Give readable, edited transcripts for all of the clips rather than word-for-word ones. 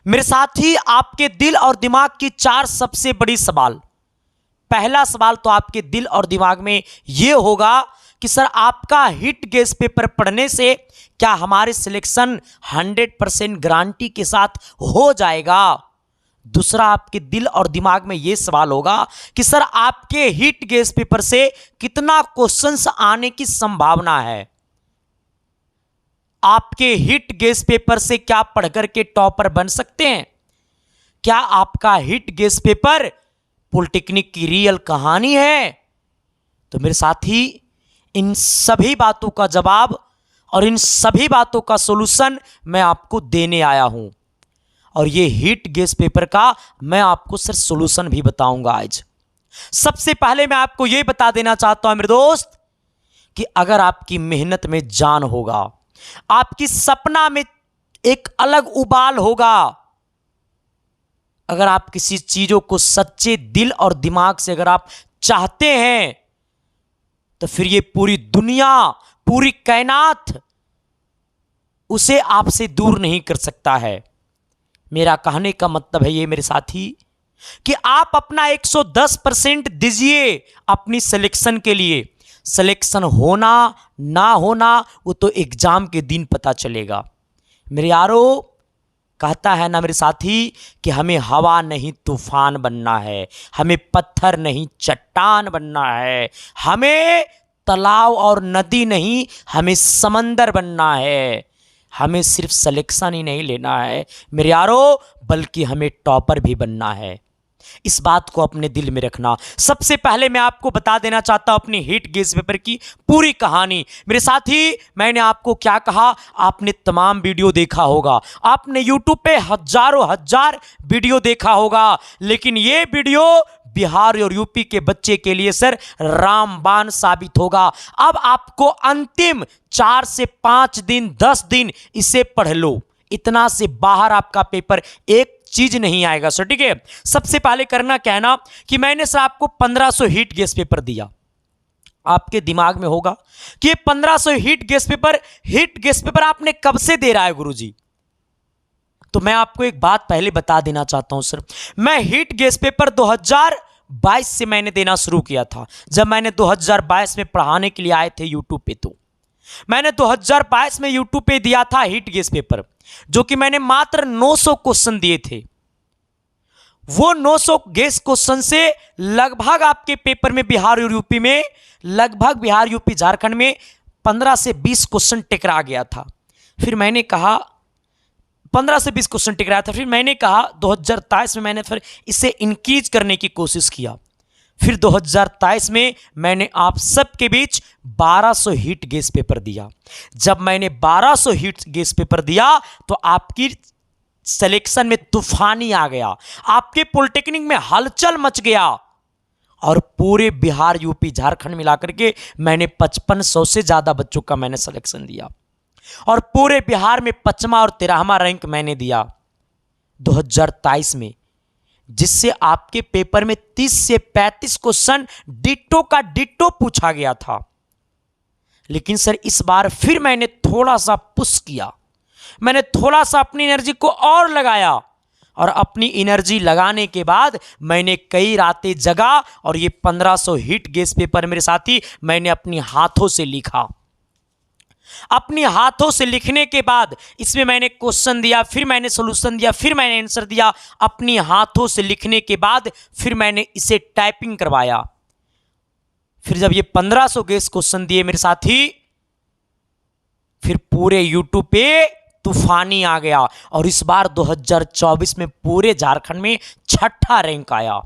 मेरे साथी, आपके दिल और दिमाग की चार सबसे बड़ी सवाल। पहला सवाल तो आपके दिल और दिमाग में यह होगा कि सर आपका हिट गेस पेपर पढ़ने से क्या हमारे सिलेक्शन 100% गारंटी के साथ हो जाएगा। दूसरा आपके दिल और दिमाग में यह सवाल होगा कि सर आपके हिट गेस पेपर से कितना क्वेश्चंस आने की संभावना है। आपके हिट गेस पेपर से क्या पढ़कर के टॉपर बन सकते हैं। क्या आपका हिट गेस पेपर पॉलिटेक्निक की रियल कहानी है। तो मेरे साथी, इन सभी बातों का जवाब और इन सभी बातों का सॉल्यूशन मैं आपको देने आया हूं, और ये हिट गेस पेपर का मैं आपको सर सॉल्यूशन भी बताऊंगा आज। सबसे पहले मैं आपको यह बता देना चाहता हूं मेरे दोस्त कि अगर आपकी मेहनत में जान होगा, आपकी सपना में एक अलग उबाल होगा, अगर आप किसी चीजों को सच्चे दिल और दिमाग से अगर आप चाहते हैं, तो फिर ये पूरी दुनिया, पूरी कायनात उसे आपसे दूर नहीं कर सकता है। मेरा कहने का मतलब है ये मेरे साथी कि आप अपना 110% दीजिए अपनी सिलेक्शन के लिए। सिलेक्शन होना ना होना वो तो एग्जाम के दिन पता चलेगा। मेरे यारो, कहता है ना मेरे साथी कि हमें हवा नहीं तूफान बनना है, हमें पत्थर नहीं चट्टान बनना है, हमें तालाब और नदी नहीं, हमें समंदर बनना है। हमें सिर्फ सिलेक्शन ही नहीं लेना है मेरे यारो, बल्कि हमें टॉपर भी बनना है। इस बात को अपने दिल में रखना। सबसे पहले मैं आपको बता देना चाहता हूं अपनी हिट गेस पेपर की पूरी कहानी। मेरे साथी, मैंने आपको क्या कहा, आपने तमाम वीडियो देखा होगा, आपने YouTube पे हजारों हजार वीडियो देखा होगा, लेकिन ये वीडियो बिहार और यूपी के बच्चे के लिए सर रामबाण साबित होगा। अब आपको अंतिम 4 से 5 दिन 10 दिन इसे पढ़ लो, इतना से बाहर आपका पेपर एक चीज नहीं आएगा सर। ठीक है, सबसे पहले करना क्या है ना कि मैंने सर आपको 1500 हिट गेस पेपर दिया। आपके दिमाग में होगा कि 1500 हिट गेस पेपर आपने कब से दे रहा है गुरुजी। तो मैं आपको एक बात पहले बता देना चाहता हूं सर, मैं हिट गेस पेपर 2022 से मैंने देना शुरू किया था। जब मैंने 2022 में पढ़ाने के लिए आए थे यूट्यूब पे, तो मैंने 2022 में यूट्यूब पे दिया था हिट गेस पेपर, जो कि मैंने मात्र 900 क्वेश्चन दिए थे। वो 900 गेस क्वेश्चन से लगभग आपके पेपर में बिहार और यूपी में, लगभग बिहार यूपी झारखंड में 15 से 20 क्वेश्चन टकरा गया था। फिर मैंने कहा 15 से 20 क्वेश्चन टकराया था। फिर मैंने कहा 2023 में मैंने फिर इसे इंक्रीज करने की कोशिश किया। फिर 2023 में मैंने आप सबके बीच 1200 हिट गेस पेपर दिया। जब मैंने 1200 हिट गेस पेपर दिया तो आपकी सिलेक्शन में तूफानी आ गया, आपके पॉलिटेक्निक में हलचल मच गया, और पूरे बिहार यूपी झारखंड मिलाकर के मैंने 5500 से ज्यादा बच्चों का मैंने सिलेक्शन दिया, और पूरे बिहार में 5वां और 13वां रैंक मैंने दिया 2023 में, जिससे आपके पेपर में 30 से 35 क्वेश्चन डिट्टो का डिट्टो पूछा गया था। लेकिन सर इस बार फिर मैंने थोड़ा सा पुश किया, मैंने थोड़ा सा अपनी एनर्जी को और लगाया, और अपनी एनर्जी लगाने के बाद मैंने कई रातें जगा, और ये 1500 हिट गेस पेपर मेरे साथी मैंने अपनी हाथों से लिखा। अपनी हाथों से लिखने के बाद इसमें मैंने क्वेश्चन दिया, फिर मैंने सॉल्यूशन दिया, फिर मैंने आंसर दिया। अपनी हाथों से लिखने के बाद फिर मैंने इसे टाइपिंग करवाया। फिर जब ये 1500 गेस क्वेश्चन दिए मेरे साथी, फिर पूरे यूट्यूब पे तूफानी आ गया, और इस बार 2024 में पूरे झारखंड में 6ठा रैंक आया।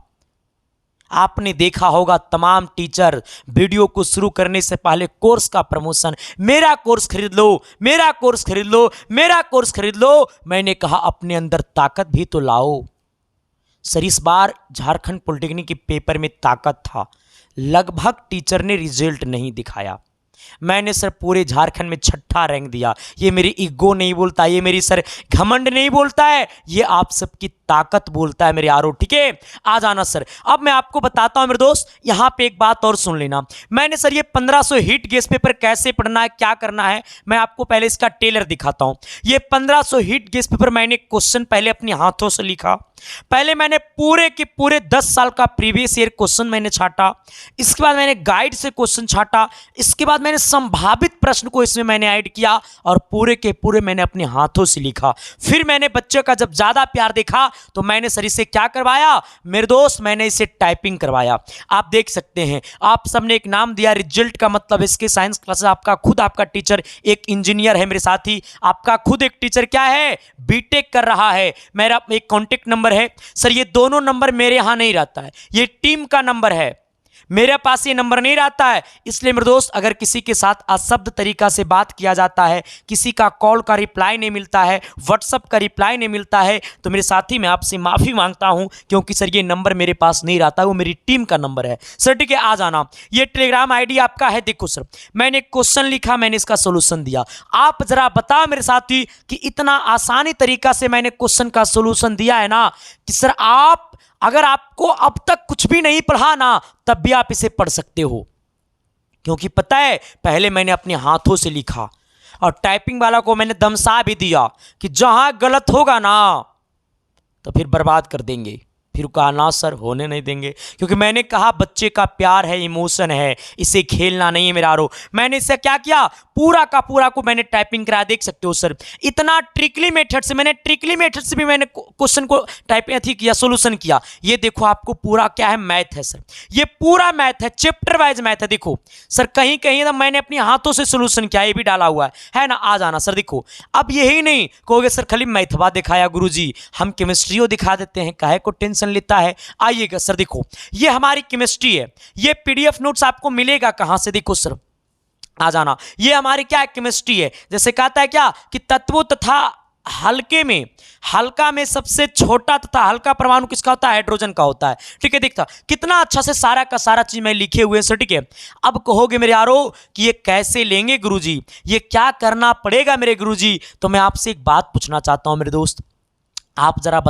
आपने देखा होगा तमाम टीचर वीडियो को शुरू करने से पहले कोर्स का प्रमोशन, मेरा कोर्स खरीद लो, मेरा कोर्स खरीद लो, मेरा कोर्स खरीद लो। मैंने कहा अपने अंदर ताकत भी तो लाओ। सर इस बार झारखंड पॉलिटेक्निक के पेपर में ताकत था, लगभग टीचर ने रिजल्ट नहीं दिखाया। मैंने सर पूरे झारखंड में 6ठा रैंक दिया। ये मेरी ईगो नहीं बोलता, ये मेरी सर घमंड नहीं बोलता है, ये आप सबकी ताकत बोलता है मेरे यारो। ठीक है, आ जाना सर। अब मैं आपको बताता हूं मेरे दोस्त, यहां पे एक बात और सुन लेना। मैंने सर ये 1500 हिट गेस पेपर कैसे पढ़ना है, क्या करना है, मैं आपको पहले इसका टेलर दिखाता हूं। ये 1500 हिट गेस पेपर मैंने क्वेश्चन पहले अपने हाथों से लिखा। पहले मैंने पूरे के पूरे 10 साल का प्रीवियस ईयर क्वेश्चन मैंने छाटा। इसके बाद मैंने गाइड से क्वेश्चन छाटा। इसके बाद मैंने संभावित प्रश्न को इसमें मैंने ऐड किया और पूरे के पूरे मैंने अपने हाथों से लिखा। फिर मैंने बच्चों का जब ज्यादा प्यार देखा तो मैंने सर इसे क्या करवाया मेरे दोस्त, मैंने इसे टाइपिंग करवाया। आप देख सकते हैं, आप सबने एक नाम दिया रिजल्ट का मतलब इसके साइंस क्लासेस। आपका खुद आपका टीचर एक इंजीनियर है मेरे साथी, आपका खुद एक टीचर क्या है, बीटेक कर रहा है। मेरा एक कॉन्टेक्ट नंबर है सर, ये दोनों नंबर मेरे यहां नहीं रहता है, ये टीम का नंबर है, मेरे पास ये नंबर नहीं रहता है। इसलिए मेरे दोस्त अगर किसी के साथ अशब्द तरीका से बात किया जाता है, किसी का कॉल का रिप्लाई नहीं मिलता है, व्हाट्सएप का रिप्लाई नहीं मिलता है, तो मेरे साथी मैं आपसे माफी मांगता हूं, क्योंकि सर ये नंबर मेरे पास नहीं रहता है, वो मेरी टीम का नंबर है सर। ठीक है, आ जाना। ये टेलीग्राम आईडी आपका है। देखो सर, मैंने क्वेश्चन लिखा, मैंने इसका सोल्यूशन दिया। आप जरा बताओ मेरे साथी कि इतना आसानी तरीका से मैंने क्वेश्चन का सोल्यूशन दिया है ना, कि सर आप अगर आपको अब तक कुछ भी नहीं पढ़ा ना, तब भी आप इसे पढ़ सकते हो। क्योंकि पता है पहले मैंने अपने हाथों से लिखा और टाइपिंग वाला को मैंने दमसा भी दिया कि जहां गलत होगा ना तो फिर बर्बाद कर देंगे। फिर कहा ना सर होने नहीं देंगे, क्योंकि मैंने कहा बच्चे का प्यार है, इमोशन है, इसे खेलना नहीं है मेरा आरो। मैंने इससे क्या किया, पूरा का पूरा को मैंने टाइपिंग कराया। देख सकते हो सर, इतना ट्रिकली मेथड से भी मैंने क्वेश्चन को टाइपिंग किया, सोल्यूशन किया। ये देखो आपको पूरा क्या है, मैथ है सर, ये पूरा मैथ है, चैप्टर वाइज मैथ है। देखो सर, कहीं कहीं तो मैंने अपने हाथों से सोल्यूशन किया, ये भी डाला हुआ है ना। आ जाना सर। देखो अब यही नहीं कहोगे सर खाली मैथवा दिखाया गुरुजी, हम केमिस्ट्रियो दिखा देते हैं, काहे को टेंशन लेता है। आइएगा सर, देखो ये हमारी केमिस्ट्री है। ये पीडीएफ नोट्स आपको मिलेगा कहां से, देखो सर आ जाना। ये हमारी क्या है, केमिस्ट्री है। जैसे कहता है क्या कि तत्वों तथा हल्का में सबसे छोटा तथा हल्का परमाणु किसका होता है, हाइड्रोजन का होता है। ठीक है, देखता कितना अच्छा से सारा का सारा चीज मैं लिखे हुए सर। ठीक है, अब कहोगे मेरे यारो कि ये कैसे लेंगे गुरुजी, ये क्या करना पड़ेगा मेरे गुरुजी, तो मैं आपसे एक बात पूछना चाहता हूं मेरे दोस्त। आप जरा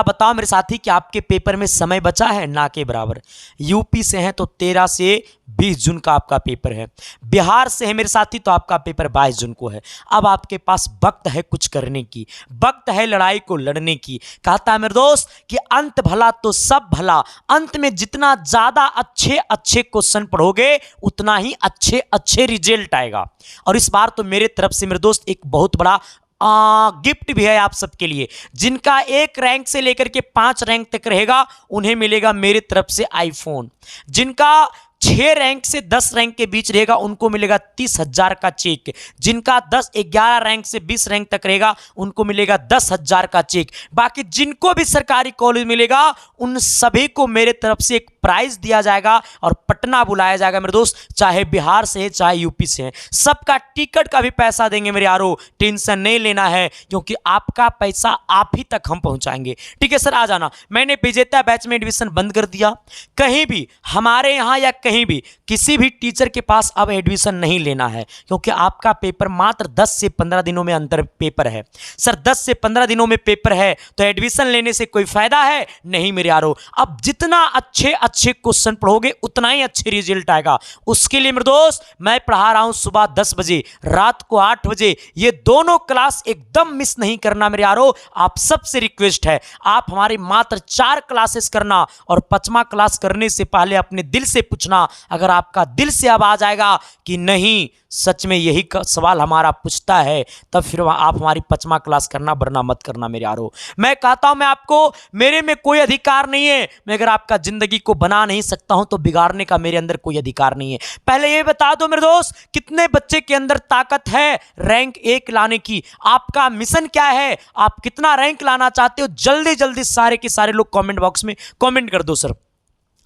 बताओ मेरे साथी कि आपके पेपर में समय बचा है ना के बराबर। यूपी से हैं तो 13 से 20 जून का आपका पेपर है, बिहार से है मेरे साथी तो आपका पेपर 22 जून को है। अब आपके पास वक्त है कुछ करने की, वक्त है लड़ाई को लड़ने की। कहता है मेरे दोस्त कि अंत भला तो सब भला, अंत में जितना ज्यादा अच्छे अच्छे क्वेश्चन पढ़ोगे उतना ही अच्छे अच्छे रिजल्ट आएगा। और इस बार तो मेरे तरफ से मेरे दोस्त एक बहुत बड़ा गिफ्ट भी है आप सबके लिए। जिनका 1 रैंक से लेकर के 5 रैंक तक रहेगा उन्हें मिलेगा मेरे तरफ से आईफोन। जिनका 6 रैंक से 10 रैंक के बीच रहेगा उनको मिलेगा 30,000 का चेक। जिनका 11 रैंक से 20 रैंक तक रहेगा उनको मिलेगा 10,000 का चेक। बाकी जिनको भी सरकारी कॉलेज मिलेगा उन सभी को मेरे तरफ से एक प्राइज दिया जाएगा और पटना बुलाया जाएगा मेरे दोस्त, चाहे बिहार से है चाहे यूपी से है। सबका टिकट का भी पैसा देंगे मेरे यारो, टेंशन नहीं लेना है, क्योंकि आपका पैसा आप ही तक हम पहुंचाएंगे। ठीक है सर, आ जाना। मैंने विजेता बैच में एडमिशन बंद कर दिया। कहीं भी हमारे यहाँ या कहीं भी किसी भी टीचर के पास अब एडमिशन नहीं लेना है, क्योंकि आपका पेपर मात्र 10 से 15 दिनों में अंतर पेपर है। सर 10 से 15 दिनों में पेपर है तो एडमिशन लेने से कोई फायदा है नहीं मेरे यारो। अब जितना अच्छे अच्छे क्वेश्चन पढ़ोगे उतना ही अच्छे रिजल्ट आएगा। उसके लिए मेरे दोस्त मैं पढ़ा रहा हूं सुबह 10 बजे, रात को 8 बजे। ये दोनों क्लास एकदम मिस नहीं करना मेरे यारो। आप सबसे रिक्वेस्ट है, आप हमारी मात्र 4 क्लासेस करना और 5वां क्लास करने से पहले अपने दिल से पूछना। अगर आपका दिल से अब आ जाएगा कि नहीं सच में यही सवाल हमारा पूछता है, तब फिर आप हमारी 5वां क्लास करना, वरना मत करना मेरे यारो। मैं कहता हूं मैं आपको, मेरे में कोई अधिकार नहीं है, मैं अगर आपका जिंदगी को बना नहीं सकता हूं तो बिगाड़ने का मेरे अंदर कोई अधिकार नहीं है। पहले ये बता दो मेरे दोस्त, कितने बच्चे के अंदर ताकत है रैंक 1 लाने की? आपका मिशन क्या है? आप कितना रैंक लाना चाहते हो? जल्दी जल्दी सारे के सारे लोग कमेंट बॉक्स में कमेंट कर दो सर।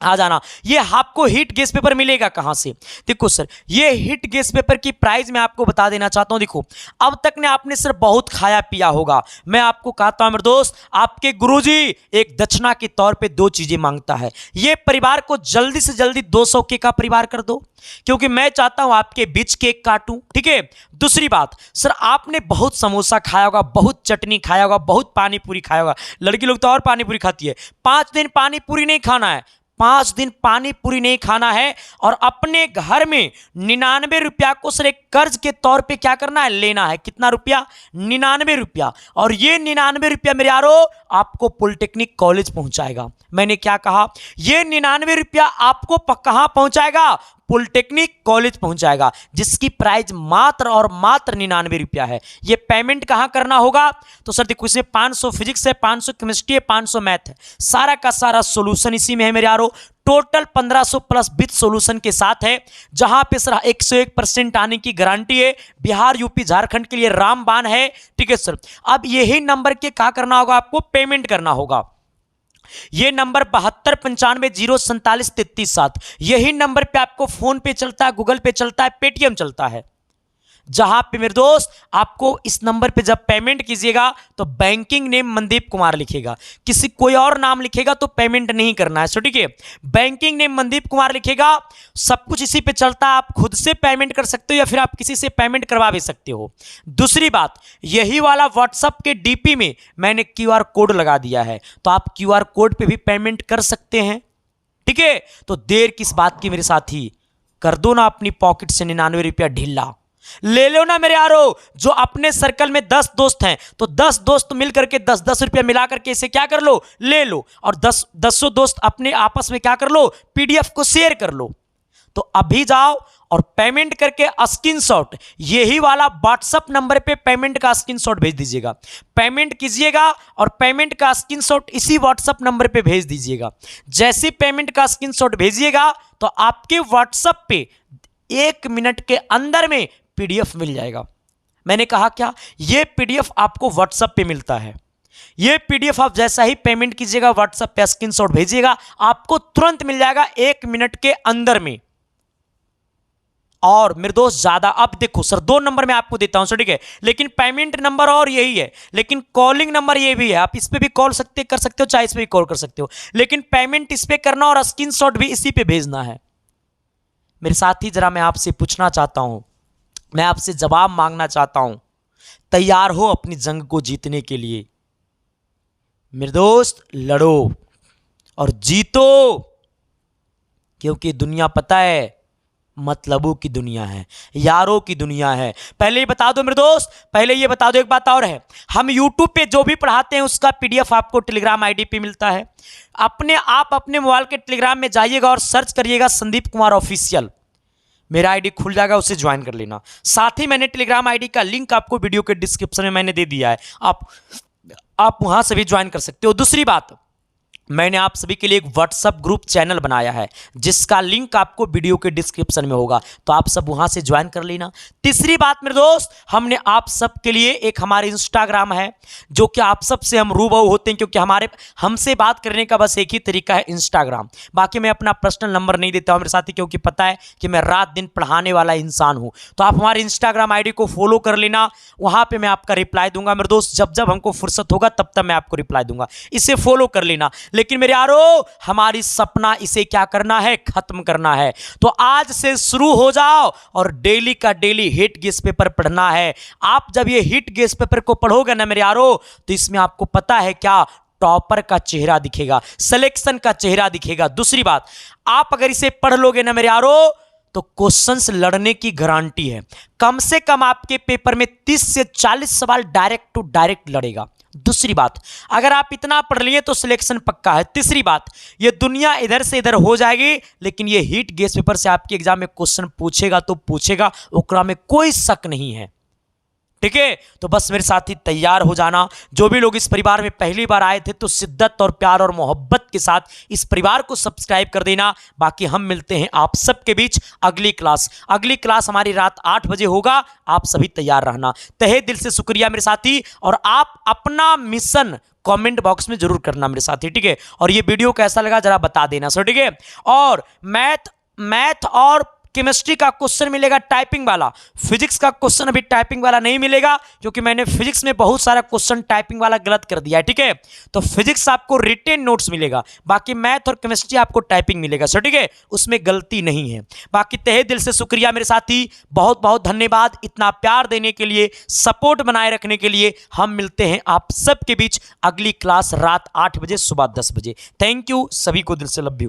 आ जाना। ये आपको हीट गैस पेपर मिलेगा कहां से? देखो सर, ये हीट गैस पेपर की प्राइस मैं आपको बता देना चाहता हूं। देखो, अब तक ने आपने सर बहुत खाया पिया होगा। मैं आपको कहता हूं मेरे दोस्त, आपके गुरुजी एक दक्षिणा के तौर पे 2 चीजें मांगता है। ये परिवार को जल्दी से जल्दी 200 के का परिवार कर दो, क्योंकि मैं चाहता हूं आपके बीच केक काटूं, ठीक है। दूसरी बात सर, आपने बहुत समोसा खाया होगा, बहुत चटनी खाया होगा, बहुत पानी पूरी खाया होगा। लड़की लोग तो और पानी पूरी खाती है। 5 दिन पानी पूरी नहीं खाना है, 5 दिन पानी पूरी नहीं खाना है, और अपने घर में 99 रुपया को सर एक कर्ज के तौर पे क्या करना है, लेना है। कितना रुपया? 99 रुपया। और ये 99 रुपया मेरे यारो आपको पॉलिटेक्निक कॉलेज पहुंचाएगा। मैंने क्या कहा? ये 99 रुपया आपको कहां पहुंचाएगा? पॉलिटेक्निक कॉलेज पहुंचाएगा, जिसकी प्राइस मात्र और मात्र 99 रुपया है। ये पेमेंट कहां करना होगा? तो सर देखो, इसमें 500 फिजिक्स है, 500 केमिस्ट्री है, 500 मैथ है। सारा का सारा सोल्यूशन इसी में है मेरे यारो। टोटल 1500 प्लस विथ सोल्यूशन के साथ है, जहां पे सर 101% आने की गारंटी है। बिहार, यूपी, झारखंड के लिए रामबाण है, ठीक है सर। अब यही नंबर के क्या करना होगा? आपको पेमेंट करना होगा। ये नंबर 7295074337, यही नंबर पे आपको फोन पे चलता है, गूगल पे चलता है, पेटीएम चलता है। जहां पे मेरे दोस्त आपको इस नंबर पे जब पेमेंट कीजिएगा तो बैंकिंग नेम मनदीप कुमार लिखेगा। किसी कोई और नाम लिखेगा तो पेमेंट नहीं करना है, ठीक है। बैंकिंग नेम मनदीप कुमार लिखेगा। सब कुछ इसी पे चलता है। आप खुद से पेमेंट कर सकते हो या फिर आप किसी से पेमेंट करवा भी सकते हो। दूसरी बात, यही वाला व्हाट्सएप के डीपी में मैंने क्यूआर कोड लगा दिया है, तो आप क्यूआर कोड पे भी पेमेंट कर सकते हैं, ठीक है। तो देर किस बात की मेरे साथी, कर दो ना अपनी पॉकेट से 99 रुपया ढीला। ले लो ना मेरे यारो। जो अपने सर्कल में 10 दोस्त हैं, तो 10 दोस्त मिलकर के 10-10 रुपया मिला करके इसे क्या कर लो, ले लो। और 10 दोस्त अपने आपस में क्या कर लो, पीडीएफ को शेयर कर लो। तो अभी जाओ और पेमेंट करके स्क्रीनशॉट, यही वाला व्हाट्सएप नंबर पे पेमेंट का स्क्रीनशॉट भेज दीजिएगा। पेमेंट कीजिएगा और पेमेंट का स्क्रीनशॉट इसी व्हाट्सएप नंबर पे भेज दीजिएगा। जैसे पेमेंट का स्क्रीनशॉट भेजिएगा तो आपके व्हाट्सएप पे 1 मिनट के अंदर में पीडीएफ मिल जाएगा। मैंने कहा क्या? ये पीडीएफ आपको व्हाट्सएप पे मिलता है। ये पीडीएफ आप जैसा ही पेमेंट कीजिएगा, व्हाट्सएप पे स्क्रीनशॉट भेजिएगा, आपको तुरंत मिल जाएगा 1 मिनट के अंदर में। और मेरे दोस्त ज्यादा, अब देखो सर 2 नंबर मैं आपको देता हूं, ठीक है, लेकिन पेमेंट नंबर और यही है, लेकिन कॉलिंग नंबर ये भी है। आप इस पे भी कॉल कर सकते हो, चाहे इस पे भी कॉल कर सकते हो, लेकिन पेमेंट इस पे करना और स्क्रीनशॉट भी इसी पे भेजना है। मेरे साथी, जरा मैं आपसे पूछना चाहता हूं, मैं आपसे जवाब मांगना चाहता हूं, तैयार हो अपनी जंग को जीतने के लिए? मेरे दोस्त, लड़ो और जीतो, क्योंकि दुनिया पता है मतलबों की दुनिया है, यारों की दुनिया है। पहले ये बता दो मेरे दोस्त, पहले ये बता दो, एक बात और है, हम YouTube पे जो भी पढ़ाते हैं उसका PDF आपको टेलीग्राम आईडी पे मिलता है। आप अपने मोबाइल के टेलीग्राम में जाइएगा और सर्च करिएगा संदीप कुमार ऑफिशियल, मेरा आईडी खुल जाएगा, उसे ज्वाइन कर लेना। साथ ही मैंने टेलीग्राम आईडी का लिंक आपको वीडियो के डिस्क्रिप्शन में मैंने दे दिया है, आप वहां से भी ज्वाइन कर सकते हो। दूसरी बात, मैंने आप सभी के लिए एक व्हाट्सएप ग्रुप चैनल बनाया है, जिसका लिंक आपको वीडियो के डिस्क्रिप्शन में होगा, तो आप सब वहां से ज्वाइन कर लेना। तीसरी बात मेरे दोस्त, हमने आप सब के लिए एक हमारे इंस्टाग्राम है, जो कि आप सब से हम रूबरू होते हैं, क्योंकि हमसे बात करने का बस एक ही तरीका है, इंस्टाग्राम। बाकी मैं अपना पर्सनल नंबर नहीं देता हूं मेरे साथी, क्योंकि पता है कि मैं रात दिन पढ़ाने वाला इंसान हूं। तो आप हमारे इंस्टाग्राम आईडी को फॉलो कर लेना, वहां पर मैं आपका रिप्लाई दूंगा मेरे दोस्त। जब जब हमको फुर्सत होगा तब तब मैं आपको रिप्लाई दूंगा, इसे फॉलो कर लेना। लेकिन मेरे यारो, हमारी सपना इसे क्या करना है, खत्म करना है। तो आज से शुरू हो जाओ और डेली का डेली हिट गेस पेपर पढ़ना है। आप जब ये हिट गेस पेपर को पढ़ोगे ना मेरे यारो, तो इसमें आपको पता है क्या, टॉपर का चेहरा दिखेगा, सिलेक्शन का चेहरा दिखेगा। दूसरी बात, आप अगर इसे पढ़ लोगे ना मेरे यारो, तो क्वेश्चंस लड़ने की गारंटी है। कम से कम आपके पेपर में 30 से 40 सवाल डायरेक्ट टू डायरेक्ट लड़ेगा। दूसरी बात, अगर आप इतना पढ़ लिए तो सिलेक्शन पक्का है। तीसरी बात, ये दुनिया इधर से इधर हो जाएगी, लेकिन ये हीट गेस पेपर से आपके एग्जाम में क्वेश्चन पूछेगा तो पूछेगा, ओकरा में कोई शक नहीं है, ठीक है। तो बस मेरे साथी तैयार हो जाना। जो भी लोग इस परिवार में पहली बार आए थे, तो शिद्दत और प्यार और मोहब्बत के साथ इस परिवार को सब्सक्राइब कर देना। बाकी हम मिलते हैं आप सबके बीच अगली क्लास हमारी रात 8 बजे होगा। आप सभी तैयार रहना। तहे दिल से शुक्रिया मेरे साथी, और आप अपना मिशन कमेंट बॉक्स में जरूर करना मेरे साथी, ठीक है। और ये वीडियो कैसा लगा जरा बता देना सो, ठीक है। और मैथ और केमिस्ट्री का क्वेश्चन मिलेगा टाइपिंग वाला, फिजिक्स का क्वेश्चन अभी टाइपिंग वाला नहीं मिलेगा, क्योंकि मैंने फिजिक्स में बहुत सारा क्वेश्चन टाइपिंग वाला गलत कर दिया है, ठीक है। तो फिजिक्स आपको रिटेन नोट्स मिलेगा, बाकी मैथ और केमिस्ट्री आपको टाइपिंग मिलेगा सो, ठीक है, उसमें गलती नहीं है। बाकी तहे दिल से शुक्रिया मेरे साथी, बहुत बहुत धन्यवाद इतना प्यार देने के लिए, सपोर्ट बनाए रखने के लिए। हम मिलते हैं आप सबके बीच अगली क्लास रात 8 बजे, सुबह 10 बजे। थैंक यू, सभी को दिल से लव यू।